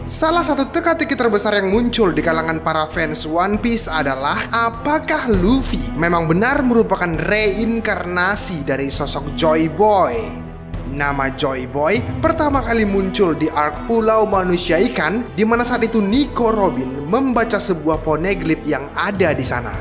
Salah satu teka-teki terbesar yang muncul di kalangan para fans One Piece adalah apakah Luffy memang benar merupakan reinkarnasi dari sosok Joy Boy. Nama Joy Boy pertama kali muncul di arc Pulau Manusia Ikan, di mana saat itu Nico Robin membaca sebuah poneglyph yang ada di sana.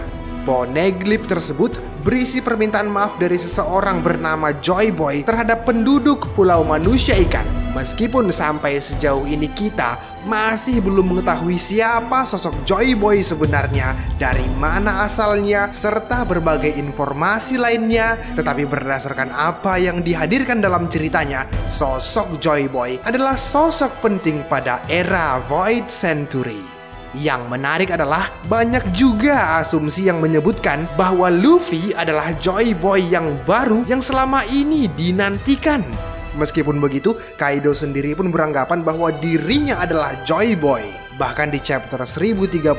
Poneglyph tersebut berisi permintaan maaf dari seseorang bernama Joy Boy terhadap penduduk Pulau Manusia Ikan. Meskipun sampai sejauh ini kita masih belum mengetahui siapa sosok Joy Boy sebenarnya, dari mana asalnya, serta berbagai informasi lainnya, tetapi berdasarkan apa yang dihadirkan dalam ceritanya, sosok Joy Boy adalah sosok penting pada era Void Century. Yang menarik adalah banyak juga asumsi yang menyebutkan bahwa Luffy adalah Joy Boy yang baru yang selama ini dinantikan. Meskipun begitu, Kaido sendiri pun beranggapan bahwa dirinya adalah Joy Boy. Bahkan di chapter 1036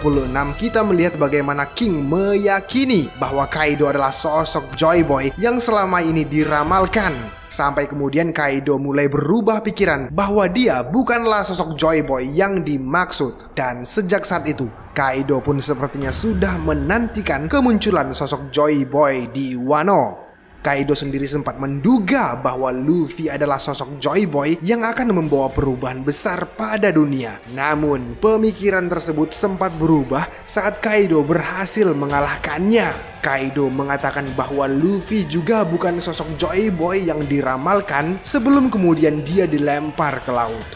kita melihat bagaimana King meyakini bahwa Kaido adalah sosok Joy Boy yang selama ini diramalkan. Sampai kemudian Kaido mulai berubah pikiran bahwa dia bukanlah sosok Joy Boy yang dimaksud. Dan sejak saat itu, Kaido pun sepertinya sudah menantikan kemunculan sosok Joy Boy di Wano. Kaido sendiri sempat menduga bahwa Luffy adalah sosok Joy Boy yang akan membawa perubahan besar pada dunia. Namun, pemikiran tersebut sempat berubah saat Kaido berhasil mengalahkannya. Kaido mengatakan bahwa Luffy juga bukan sosok Joy Boy yang diramalkan sebelum kemudian dia dilempar ke laut.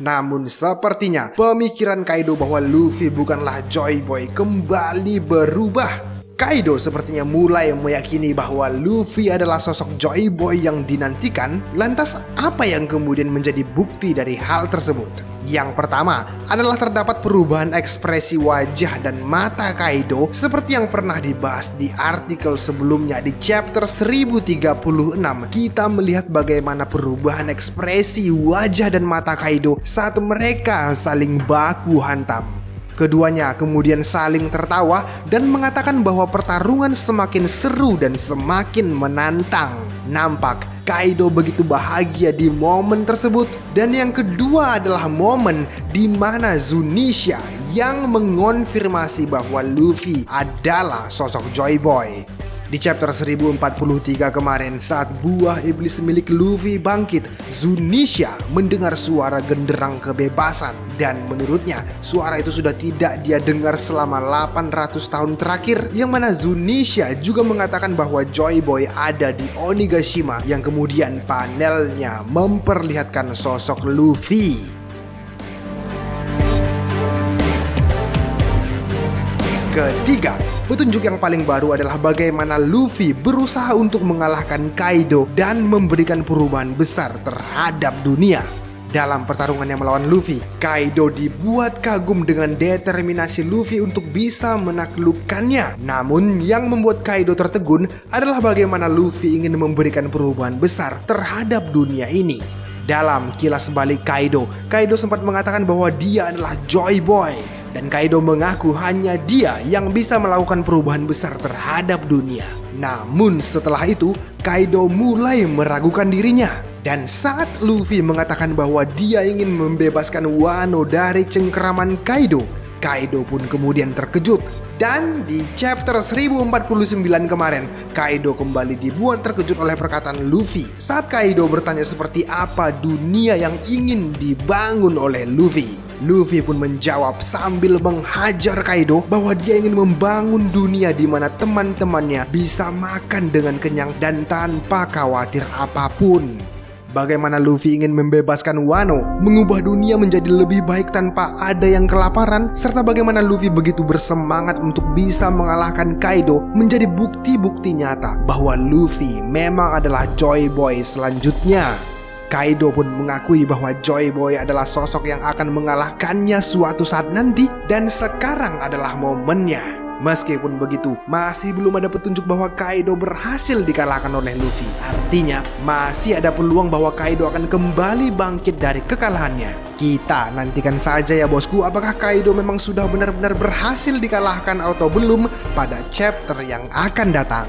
Namun sepertinya pemikiran Kaido bahwa Luffy bukanlah Joy Boy kembali berubah. Kaido sepertinya mulai meyakini bahwa Luffy adalah sosok Joy Boy yang dinantikan. Lantas apa yang kemudian menjadi bukti dari hal tersebut? Yang pertama adalah terdapat perubahan ekspresi wajah dan mata Kaido seperti yang pernah dibahas di artikel sebelumnya. Di chapter 1036 kita melihat bagaimana perubahan ekspresi wajah dan mata Kaido saat mereka saling baku hantam. Keduanya kemudian saling tertawa dan mengatakan bahwa pertarungan semakin seru dan semakin menantang. Nampak Kaido begitu bahagia di momen tersebut. Dan yang kedua adalah momen di mana Zunisha yang mengonfirmasi bahwa Luffy adalah sosok Joy Boy. Di chapter 1043 kemarin, saat buah iblis milik Luffy bangkit, Zunisha mendengar suara genderang kebebasan. Dan menurutnya, suara itu sudah tidak dia dengar selama 800 tahun terakhir. Yang mana Zunisha juga mengatakan bahwa Joy Boy ada di Onigashima, yang kemudian panelnya memperlihatkan sosok Luffy. Ketiga, petunjuk yang paling baru adalah bagaimana Luffy berusaha untuk mengalahkan Kaido dan memberikan perubahan besar terhadap dunia. Dalam pertarungannya melawan Luffy, Kaido dibuat kagum dengan determinasi Luffy untuk bisa menaklukkannya. Namun yang membuat Kaido tertegun adalah bagaimana Luffy ingin memberikan perubahan besar terhadap dunia ini. Dalam kilas balik Kaido sempat mengatakan bahwa dia adalah Joy Boy. Dan Kaido mengaku hanya dia yang bisa melakukan perubahan besar terhadap dunia. Namun setelah itu, Kaido mulai meragukan dirinya. Dan saat Luffy mengatakan bahwa dia ingin membebaskan Wano dari cengkeraman Kaido, Kaido pun kemudian terkejut. Dan di chapter 1049 kemarin, Kaido kembali dibuat terkejut oleh perkataan Luffy. Saat Kaido bertanya seperti apa dunia yang ingin dibangun oleh Luffy. Luffy pun menjawab sambil menghajar Kaido bahwa dia ingin membangun dunia di mana teman-temannya bisa makan dengan kenyang dan tanpa khawatir apapun. Bagaimana Luffy ingin membebaskan Wano, mengubah dunia menjadi lebih baik tanpa ada yang kelaparan, serta bagaimana Luffy begitu bersemangat untuk bisa mengalahkan Kaido menjadi bukti-bukti nyata bahwa Luffy memang adalah Joy Boy selanjutnya. Kaido pun mengakui bahwa Joy Boy adalah sosok yang akan mengalahkannya suatu saat nanti, dan sekarang adalah momennya. Meskipun begitu, masih belum ada petunjuk bahwa Kaido berhasil dikalahkan oleh Luffy. Artinya, masih ada peluang bahwa Kaido akan kembali bangkit dari kekalahannya. Kita nantikan saja ya bosku, apakah Kaido memang sudah benar-benar berhasil dikalahkan atau belum pada chapter yang akan datang.